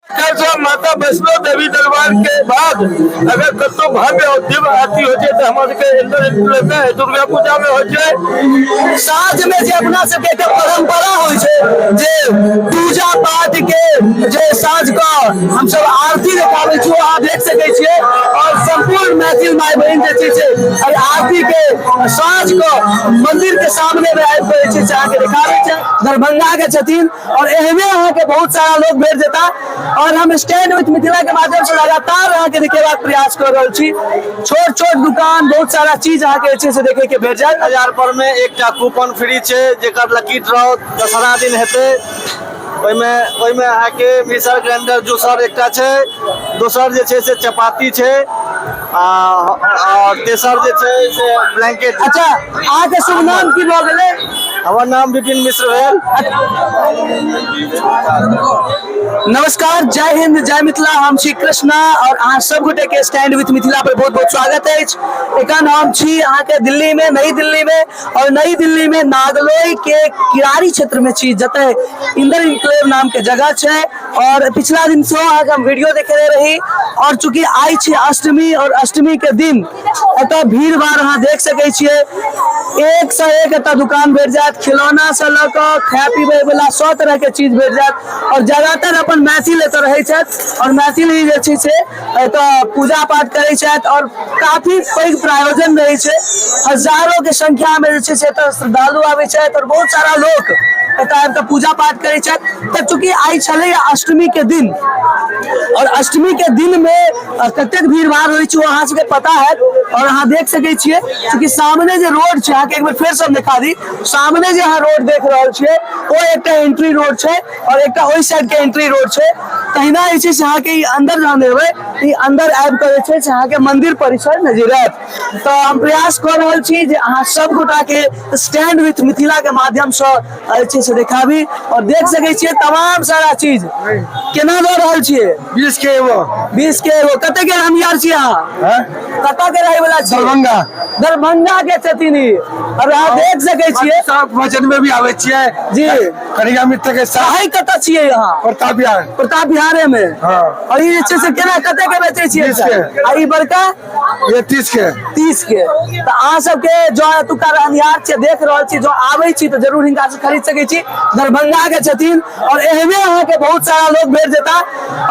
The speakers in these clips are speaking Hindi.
माता वैष्णो देवी दरबार के बाद अगर कतो भव्य और दिव्य आरती हो जाए तो हमारे के दुर्गा पूजा में हो जाए साँझ में जे अपना सबके के परंपरा हो जे पूजा पाठ के जे साँझ का हम सब आरती देखावे छी अहाँ देख सके छिए और संपूर्ण मैथिल माय बहन जे छै आरती के साँझ को मंदिर के सामने में आबि पड़े छै अहाँ के देखावे छै दरभंगा के छथिन और एहमे अहाँ के बहुत सारा लोग भेट जेता और हम स्टैंड विथ मिथिला के माध्यम से लगातार अहाँ के देखेबाक प्रयास कर रहल छी छोट छोट दुकान बहुत सारा चीज अहाँ के छै से देखे के भेट जाय 1000 पर में एकटा कूपन फ्री छै जेकर लकी ड्रॉ दशहरा दिन हेतै ओइमे अहाँ के मिक्सर ग्राइंडर जूसर एकटा छै दोसर जे छै से चपाती छै और तेसर जे छै से ब्लैंकेट। अच्छा अहाँ के शुभ नाम की भ गेलै? हमर नाम विपिन मिश्र भेल। नमस्कार, जय हिंद, जय मिथिला। हम छी कृष्णा और अहाँ सब गोटे के स्टैंड विथ मिथिला पर बहुत बहुत स्वागत है। एखन हम छी अहाँ के दिल्ली में, नई दिल्ली में, और नई दिल्ली में नागलोई के किरारी क्षेत्र में छी जते इंदर इनक्लेव नाम के जगह है। और पिछला दिन से हम वीडियो देखे रही और चूंकि आई छी अष्टमी और अष्टमी के दिन एत भीड़ भाड़ अहाँ देख सके छिए। एक से एक एत दुकान भेट जात, खिलौना से लऽ कऽ खाय पीबे वाला सब तरह के चीज भेट जात और ज्यादातर अपन मैथिल एतऽ रहै छथि और मैथिल ही जे छै से एतऽ पूजा पाठ करै छथि और काफी पैघ प्रायोजन रहै छै। हजारों के संख्या में जे छै से एतऽ श्रद्धालु आबै छथि और बहुत सारा लोग एतऽ आबि कऽ पूजा पाठ करै छथि। तऽ चूंकि आइ छलै अष्टमी के दिन और अष्टमी के दिन में कतेक भीड़ भाड़ होइ छै अहाँ सबके पता है और अहाँ देख सकै छियै क्योंकि सामने जे रोड छै, अहाँ के एक बार फेर सब दिखा दी, सामने जे अहाँ रोड देख रहल छियै ओ एकटा एंट्री रोड छै और एकटा ओइ साइड के एंट्री रोड छै। तहिना जे छै से अहाँ के अंदर जाने एबै ई अंदर आबि कऽ जे छै से अहाँ के मंदिर परिसर नजर आयत। तो हम प्रयास कर रहल छी जे अहाँ सब गोटा के स्टैंड विथ मिथिला के माध्यम से जे छै से देखाबी और देख सकै छियै तमाम सारा चीज केना दऽ रहल छियै। 20 के एगो 20 के एगो कते के रमियार छी अहाँ? कतऽ के रहै वाला छी? दरभंगा के छथिन ई और अहाँ देख सकै छियै वचन में भी आवे छियै जी। कनिका मित्र के साथ है कतऽ छियै यहाँ? प्रताप बिहारे में। और ये जे छै से केना कते के बेचै छियै? आ ई बड़का ये 30 के। 30 के। तो अहाँ सबके जो एतुका रहनिहार छै देख रहल छी, जो आबै छी तो जरूर हिनका से खरीद सकै छी। दरभंगा के छथिन और एहमे अहाँ के बहुत सारा लोग भेट जेता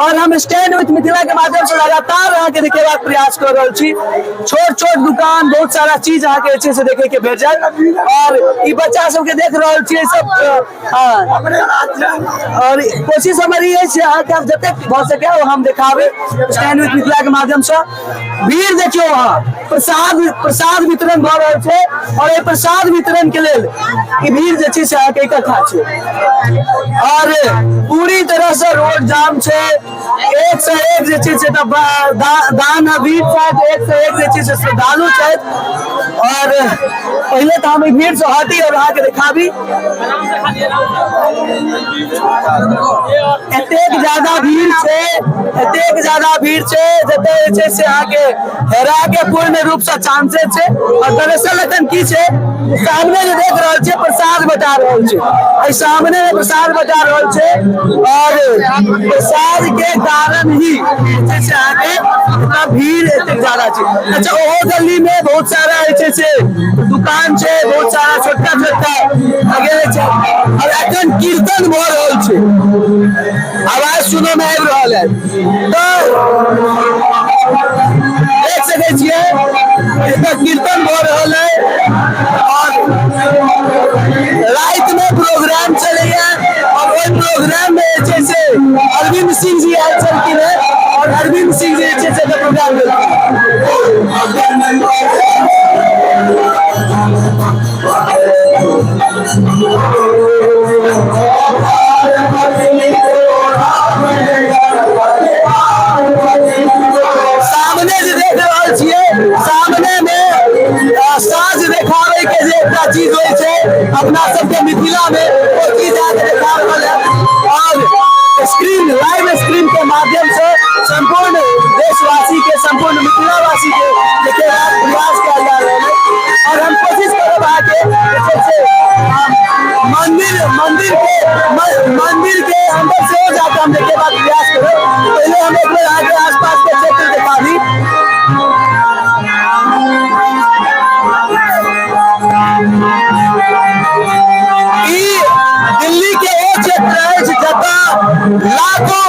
और हम स्टैंड विथ मिथिला के माध्यम से लगातार अहाँ के देखेबाक प्रयास कर रहल छी। छोट छोट दुकान बहुत सारा चीज अहाँ के छै से देखे के भेट जाय और ई बच्चा सब के देख रहल छी सब। और कोशिश हमारी है से अहाँ के जते भ सके हम देखाबे स्टैंड विथ मिथिला के माध्यम से। भीड़ देखियो वहाँ प्रसाद वितरण भ रहल छै और ये प्रसाद वितरण के लेल ई भीड़ जे छै से अहाँ के इकट्ठा छै और पूरी तरह से रोड जाम छै। एक से एक जे छै से दान भीड़ छथि, एक से एक जे छै से श्रद्धालु छथि और पहले तो हम भीड़ से हटी और अहाँ के देखाबी। एतेक ज्यादा भीड़ छै, एतेक ज्यादा भीड़ छै जते जे छै से अहाँ के हेरा के पूर्ण रूप से चांसेस छै। और दरअसल एखन की छै सामने जे देख रहल छै प्रसाद बटा रहल छै, एहि सामने प्रसाद बटा रहल छै और प्रसाद के कारण ही जे छै से अहाँ के इतना भीड़ एतेक ज्यादा छै। अच्छा ओहो गली में बहुत सारा जे छै से दुकान छै, बहुत सारा छोटका छोटका आगे छै और एखन कीर्तन भ रहल छै, आवाज सुनो में आबि रहल है। तो देख सकै छियै एतऽ कीर्तन भ रहल है और रात में प्रोग्राम चलैया और ओहि प्रोग्राम में जे छै से अरविंद सिंह जी आयल छलखिन है और अरविंद सिंह जी जे छै से प्रोग्राम सामने जे देख रहल छियै सामने में साँझ देखावे के जे एकटा चीज होइ छै अपना सबके मिथिला में वो चीज आके देखा रहल है और स्क्रीन लाइव स्क्रीन के माध्यम से संपूर्ण देशवासी के संपूर्ण मिथिलावासी के देखेबाक प्रयास कयल जा रहल है और हम कोशिश करब अहाँके मंदिर के अंदर से जाकर हम देखेबाक प्रयास करब।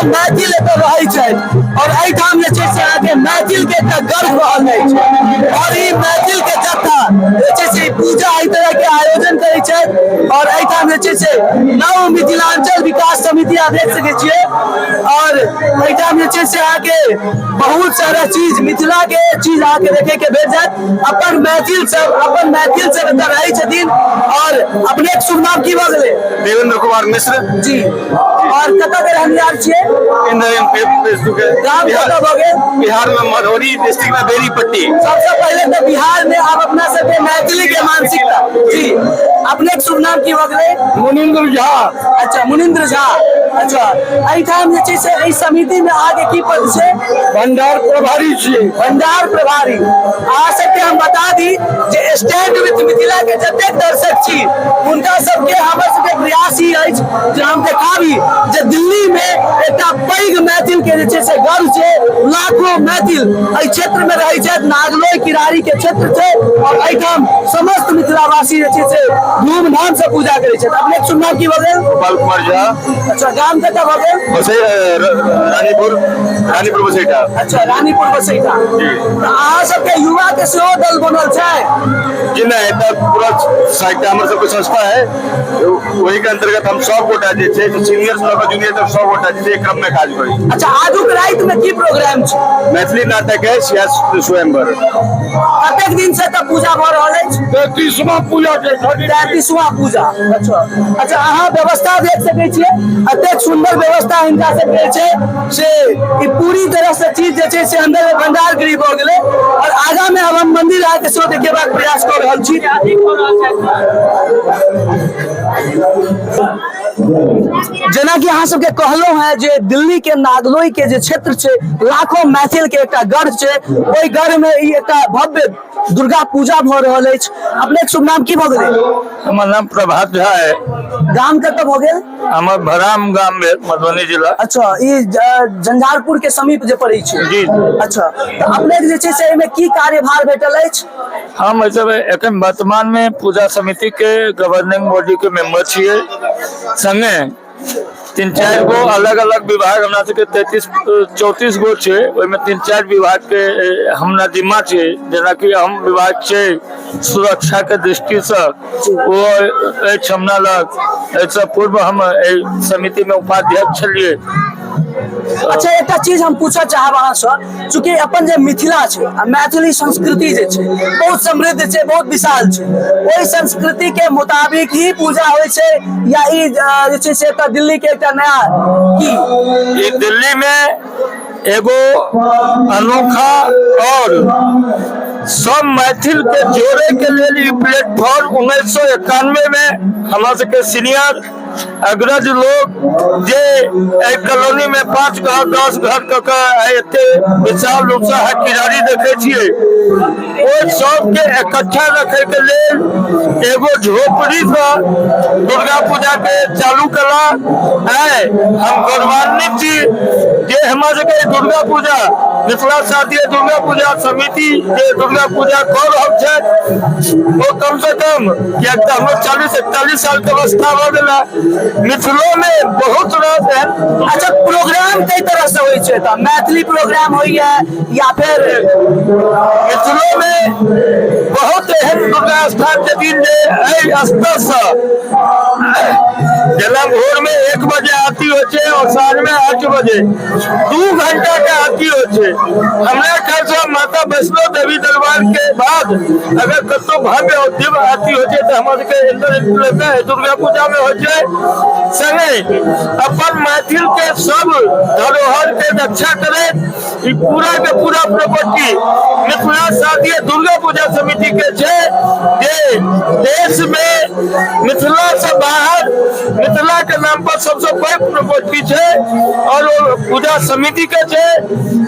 मैथिल एतऽ रहै छथि और एहिठाम जे छै से अहाँके मैथिल के एकटा गर्व रहल अछि और ई मैथिल के जत्था जे छै से पूजा एहि तरह के आयोजन करै छथि और एहिठाम जे छै से नव मिथिलांचल विकास समिति आप देख सकै छियै और एहिठाम जे छै से अहाँके बहुत सारा चीज मिथिला के चीज अहाँके देखे के भेट जायत अपन मैथिल सब एतऽ रहै छथिन और अपने के शुभ नाम की भऽ गेलै देवेंद्र कुमार मिश्र जी और कतऽ के रहनिहार छियै गाम कतऽ भऽ गेल बिहार में मधुबनी डिस्ट्रिक्ट में बेरीपट्टी सबसे पहले तो बिहार में आप अपना सबके मैथिली के मानसिकता जी अपने के शुभ नाम की भऽ गेलै मुनिंद्र झा अच्छा मुनिंद्र झा अच्छा एहिठाम जे छै से एहि समिति में आगे की पद छै भंडार प्रभारी छियै भंडार प्रभारी अहाँ सबके हम बता दी जे स्टैंड विथ मिथिला के जतेक दर्शक छी हुनका सबके हमर सबके प्रयास ई अछि जे हम देखाबी जे दिल्ली में एकटा पैघ मैथिल के जे छै से गर्व छै लाखों मैथिल एहि क्षेत्र में रहै छथि नागलोई किरारी के क्षेत्र छै और एहिठाम समस्त मिथिलावासी जे छै से धूमधाम से पूजा करै छथि अपने शुभ नाम की भऽ गेल गोपाल कुमार झा अच्छा गाम कतऽ भऽ गेल रानीपुर बसैठा अच्छा रानीपुर बसैठा तऽ अहाँ सबके युवा के सेहो दल बनल छै जी नहीं पूरा साहित्य हमारे सबके संस्था है वही के अंतर्गत हम 100 गोटा जे छै सीनियर से लेकर जूनियर तक 100 गोटा जे क्रम में काज करी अच्छा आजुक राति में की प्रोग्राम छै मैथिली नाटक है स्वयंवर कतेक दिन से तऽ पूजा भऽ रहल अछि 33वां पूजा के 33वां पूजा अच्छा अच्छा अहाँ व्यवस्था देख सकै छियै एतेक सुंदर व्यवस्था हिनका सबके छै से ई पूरी तरह से चीज जे छै से अंदर में भंडार गृह भऽ गेलै और आगा में अब हम मंदिर आके सेहो देखेबाक प्रयास कऽ रहल छी जेना कि अहाँ सबके कहलहुं हैं जे दिल्ली के नागलोई के जे क्षेत्र छै लाखों मैथिल के एकटा गर्व छै ओहि गर्व में ई एकटा भव्य दुर्गा पूजा भऽ रहल अछि अपने शुभ नाम की भऽ गेलै हमर नाम प्रभात झा है गाम कतऽ भऽ गेल हमर भराम गाम में मधुबनी जिला अच्छा ई झंझारपुर के समीप जे पड़ै छै जी अच्छा तऽ अपने जे छै से एहिमे की कार्यभार भेटल अछि हम एखन वर्तमान में पूजा समिति के गवर्निंग बॉडी के मेंबर छियै संगे 3-4 गो अलग अलग विभाग हमरा सबके 34 गो छै ओहिमे 3-4 विभाग के हमरा जिम्मा छै जेना कि हम विभाग छै सुरक्षा के दृष्टि से ओ अछि हमरा लग एहिसँ पूर्व हम एहि समिति में उपाध्यक्ष छलियै अच्छा एकटा चीज हम पूछऽ चाहब अहाँसँ चूँकि अपन जे मिथिला छै आ मैथिली संस्कृति जे छै बहुत समृद्ध छै बहुत विशाल छै ओहि संस्कृति के मुताबिक ही पूजा होइ छै या ई जे छै से एकटा दिल्ली के एकटा नया की दिल्ली में एगो अनोखा और सब मैथिल के जोड़े के लिए ई प्लेटफॉर्म 1991 में हमारे सबके सीनियर अग्रज लोग जे कॉलोनी में 5 घर 10 घर कऽ एते विशाल रूप से किरारी देखे छियै ओ सब के इकट्ठा रखे के लेल एगो झोपड़ी से दुर्गा पूजा के चालू कला है हम गौरवान्वित छी जे हमरा सबके दुर्गा पूजा मिथिला शारदीय दुर्गा पूजा समिति जे दुर्गा पूजा कर रहल छै वो कम से कम कियाक तऽ हमर 40-41 साल के अवस्था भऽ गेला मिथिलो में बहुत रास है अच्छा प्रोग्राम कई तरह से होइ छै तऽ मैथिली प्रोग्राम होइया या फिर मिथिलो में बहुत एहन दुर्गा स्थान छथिन जे एहि स्तर से जेना भोर में 1 बजे आरती हो छै और साँझ में 8 बजे 2 घंटा के आरती हो छै हमरा ख्याल से माता वैष्णो देवी दरबार के बाद अगर कतो भव्य और दिव्य आरती हो छै तो हमारे के इंटर दुर्गा पूजा में हो छै संगे अपन मैथिल के सब धरोहर के रक्षा करे ई पूरा के पूरा प्रॉपर्टी मिथिला शारदीय दुर्गा पूजा समिति के छै जे देश में मिथिला से बाहर मिथिला के नाम पर सबसे पैघ प्रॉपर्टी छै और वो पूजा समिति के छै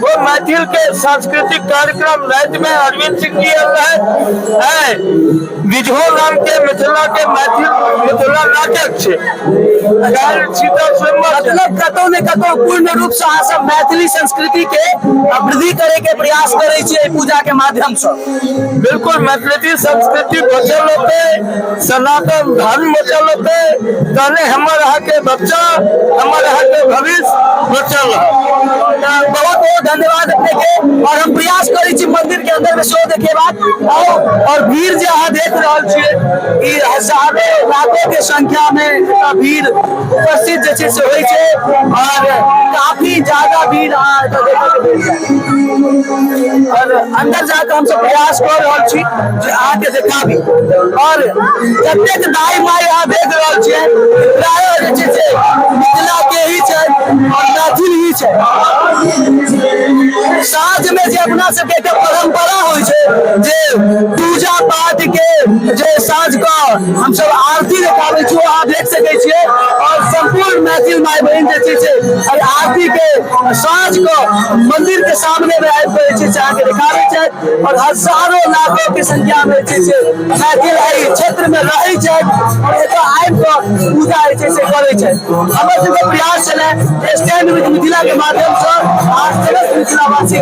वो मैथिल के सांस्कृतिक कार्यक्रम रात में अरविंद सिंह जी है विजहो नाम के मिथिला के मैथिल मिथिला नाटक छै मतलब कतौ ने कतौ पूर्ण रूप से अहाँ सब मैथिली संस्कृति के वृद्धि करे के प्रयास करे छियै पूजा के माध्यम से। बिल्कुल मैथिली संस्कृति बचल होते, सनातन धर्म बचल होते, तहने हमर यहाँ के बच्चा, हमर यहाँ के भविष्य बचल है। बहुत बहुत धन्यवाद अपने के। और हम प्रयास करै छी मंदिर के अंदर में शो देखेबाक और भीड़ जे अहाँ देख रहल छियै ई हजारों लाखों के संख्या में एतऽ भीड़ उपस्थित जे छै से होइ छै और काफी ज्यादा भीड़ अहाँ एतऽ देखै के मिल जायत। और अंदर जाकर हम सब प्रयास कर रहल छी जे अहाँ के देखाबी और जतेक दाई माई अहाँ देख रहल छियै प्राय जे छै से मिथिला के ही छै और मैथिल ही छै। साँझ में जे अपना सबके एकटा परंपरा होइ छै जे पूजा पाठ के जे साँझ का हम सब आरती देखाबै छी अहाँ देख सकै छियै और संपूर्ण मैथिल माय बहन जे छै से एहि आरती के साँझ को मंदिर के सामने में आबि कऽ जे छै से अहाँके देखाबै छै और हजारों लाखों की संख्या में जे छै से मैथिल एहि क्षेत्र में रहै छै और एतऽ आबि कऽ पूजा जे छै से करै छै। हमर सबके प्रयास छलै स्टैंड विथ मिथिला के माध्यम से आज समस्त मिथिलावासी के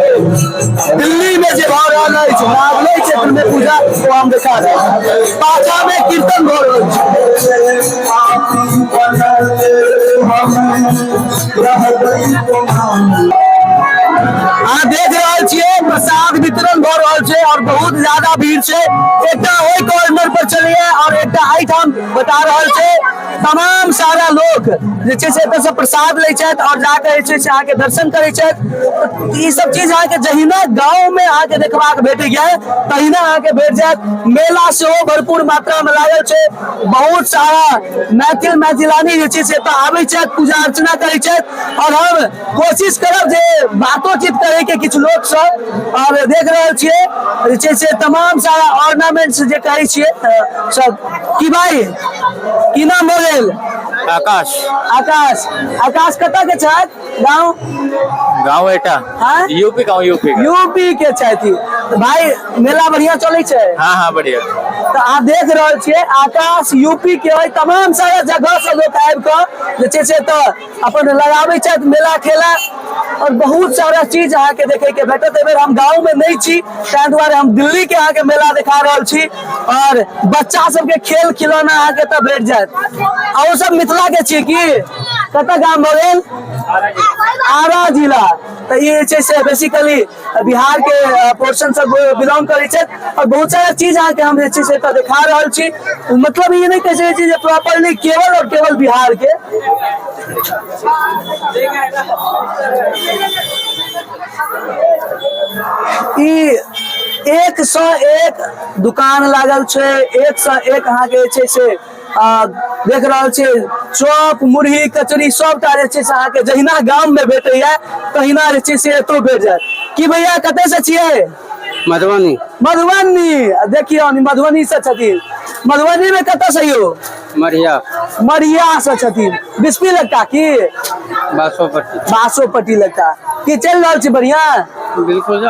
दिल्ली में जे भऽ रहल अछि नागलोई क्षेत्र में पूजा वो हम देखा रहे पाछा में कीर्तन भऽ रहल छै। अहाँ देख रहल छियै प्रसाद वितरण भऽ रहल छै और बहुत ज्यादा भीड़ छै। एकटा ओहि कॉर्नर पर चलिए और एकटा एहिठाम बता रहल छै तमाम सारा लोग जे छै से एतऽ से प्रसाद लै छथि और जाकर जे छै से अहाँके दर्शन करै छथि। ई सब चीज अहाँके जहिना गाँव में अहाँके देखबाक भेटैया तहिना अहाँके भेट जायत। मेला सेहो भरपूर मात्रा में लागल छै, बहुत सारा मैथिल मैथिलानी जे छै से एतऽ आबै छथि पूजा अर्चना करै छथि और हम कोशिश करब जे बातोचीत करे के किछु लोग सब और देख रहल छियै जे छै से तमाम सारा ऑर्नामेंट्स जे कहै छियै सब की भाई की नाम भऽ गेल? आकाश। आकाश। आकाश कतऽ के छथि? गाँव एटा हाँ? यूपी यूपी के छथि। भाई मेला बढ़िया चलै छै? हाँ बढ़िया। तो आप देख रहे छियै आकाश यूपी के तमाम सारा जगह से लोग आबि कऽ जे छै से तऽ अपन लगाबै छथि मेला खेला और बहुत सारा चीज अहाँ के देखे के भेटत। एहि बेर हम गाँव में नहीं छी ताहि दुआरे हम दिल्ली के अहाँ के मेला देखा रहल छी और बच्चा सबके खेल खिलौना अहाँ के तऽ भेट जायत। और सब मिथिला के छियै की? कतऽ गाम भऽ गेल? आरा जिला। तो ये जे से बेसिकली बिहार के पोर्शन से बिलोंग करै छथि और बहुत सारा चीज अहाँ के हम जे छै से एतऽ देखा रहल छी। मतलब ये नहीं कह सकै छी जे प्रॉपरली केवल और केवल बिहार के एक सौ एक दुकान लागल छै, एक सौ एक अहाँ के छै से देख रहल छियै चॉप मुरही कचरी सबटा जे छै से अहाँ के जहिना गाम में भेटैया तहिना जे छै से एतौ भेट जायत। की भैया कतऽ से छियै? मधुबनी। देखियौ मधुबनी से छथिन। मधुबनी में कतऽ से यौ? मरिया से छथिन। बिस्पी लगता की? बासोपट्टी लगता। की चल रहल छी बढ़िया? बिल्कुल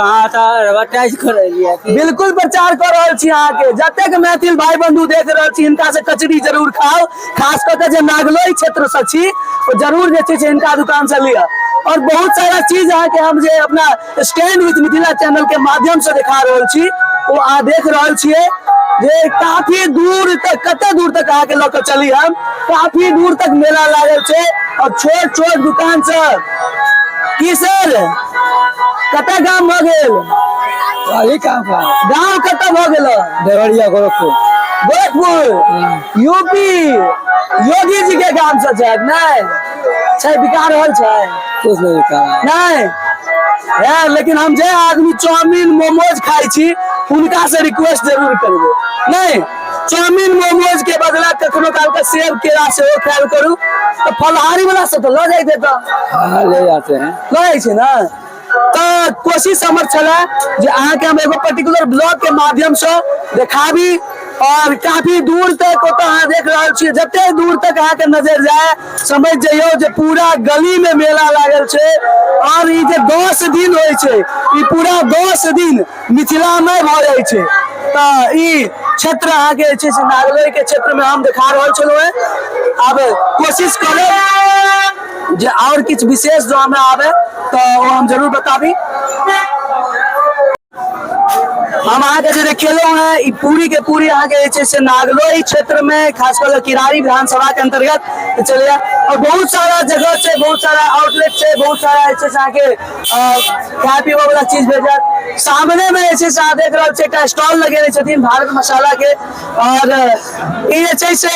बिल्कुल प्रचार कर रहल छी। अहाँ के जतेक मैथिल भाई बंधु देख रहल छी हिनका से कचरी जरूर खाओ, खास कर के जे नागलोई क्षेत्र से छी वो जरूर जे छै से हिनका दुकान से लिया। और बहुत सारा चीज अहाँ के हम जे अपना स्टैंड विथ मिथिला चैनल के माध्यम से दिखा रहल छी वो अहाँ देख रहल छियै जे काफी दूर तक कते दूर तक अहाँ के लऽ के चली हम काफी दूर तक मेला लागल छै और छोट छोट दुकान सब। की सर कतऽ गाम भऽ गेल? गाँव कतऽ भऽ गेल? देवरिया गोरखपुर यूपी। योगी जी के गाम से छथि नहि छै? बिका रहल छै? कुछ नहीं बिका नहीं है, लेकिन हम जे आदमी चाउमीन मोमोज खाई छी उनका से रिक्वेस्ट जरूर करबो नहीं चाउमीन मोमोज के बदला कखनो काल के सेब केरा सेहो खायल करू तो फलहारी वाला से तो लऽ जाइते तो ले जाते हैं लऽ जाइ छै ना। तो कोशिश हमर छला जे अहाँ के हम एगो पर्टिकुलर ब्लॉग के माध्यम से देखाबी और काफी दूर तक ओतऽ अहाँ देख रहल छियै जते दूर तक अहाँ के नजर जाए समझ जाइयो जे पूरा गली में मेला लागल छै और ई जे 10 दिन होइ छै ई पूरा 10 दिन मिथिला में भऽ जाइ छै। तो ई क्षेत्र अहाँ के जे छै से नागलोई के क्षेत्र में हम दिखा रहल छलहुँ है। अब कोशिश करब जे और किछु विशेष जो हमरा आवे तो वो हम जरूर बताबी। हम अहाँ के जे देखेलहुँ है ई पूरी के पूरी अहाँ के जे छै से नागलोई क्षेत्र में खास कर किरारी विधानसभा के अंतर्गत चलिए और बहुत सारा जगह छै, बहुत सारा आउटलेट छै, बहुत सारा जे छै से अहाँ के खाय पीबे वाला चीज भेटत। सामने में जे छै से अहाँ देख रहल छियै एकटा स्टॉल लगेने छथिन भारत मसाला के और ई जे छै से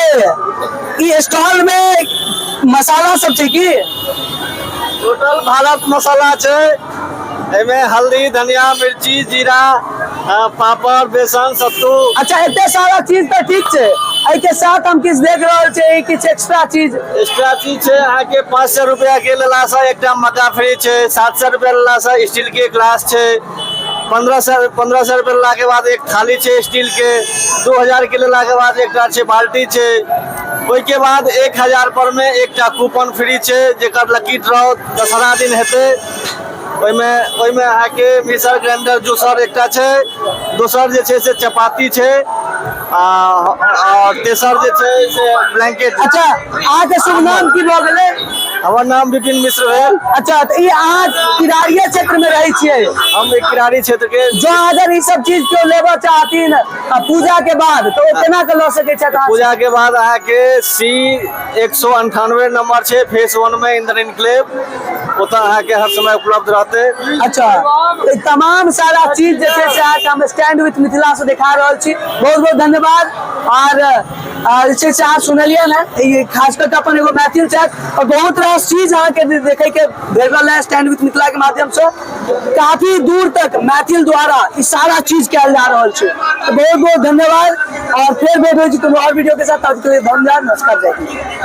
ई स्टॉल में मसाला सब छै की टोटल भारत मसाला छै। एमे हल्दी, धनिया, मिर्ची, जीरा, पापड़, बेसन, सत्तू। अच्छा इतने सारा चीज तो ठीक छै, एहि के साथ हम किछु देख रहल छियै किछु एक्स्ट्रा चीज छै अहाँके 500 रुपया के लेलासँ एकटा मक्का फ्री छै, 700 रुपया लेलासँ स्टील के ग्लास छै, 1500 रुपया लेला के बाद एक थाली छै स्टील के, 2000 के लेला के बाद एकटा छै बाल्टी छै। ओहि के बाद 1000 पर में एकटा कूपन फ्री छै जेकर लकी ड्रॉ दशहरा दिन हेतै। ओहिमे अहाँके मिक्सर ग्राइंडर जूसर एकटा छै, दोसर जे छै से चपाती छै और तेसर जे छै से ब्लैंकेट। अच्छा अहाँके शुभ नाम की भऽ गेलै? हमर नाम विपिन मिश्र भेल। अच्छा तो ई अहाँ किरारिये क्षेत्र में रहै छियै? हम एक किरारी क्षेत्र के। जो अगर ई सब चीज केओ लेबऽ चाहथिन पूजा के बाद तो ओ केना के लऽ सकै छथि? पूजा के बाद अहाँके C198 नंबर छै फेस 1 में इंदर इनक्लेव, ओतऽ अहाँके हर समय उपलब्ध रहतै। अच्छा तो तमाम सारा चीज जे छै से अहाँके हम स्टैंड विथ मिथिला से दिखा रहल छी। बहुत बहुत धन्यवाद। और जे छै से अहाँ सुनलियै ने ई खास करके अपन एगो मैथिल छथि और बहुत रास चीज अहाँके देखे के भेट रहल है स्टैंड विथ मिथिला के माध्यम से। काफी दूर तक मैथिल द्वारा ई सारा चीज कयल जा रहल छै। तो बहुत बहुत धन्यवाद और फिर भेट होई छै कोनो और वीडियो के साथ। तब तक के लिए धन्यवाद, नमस्कार, जय हिंद।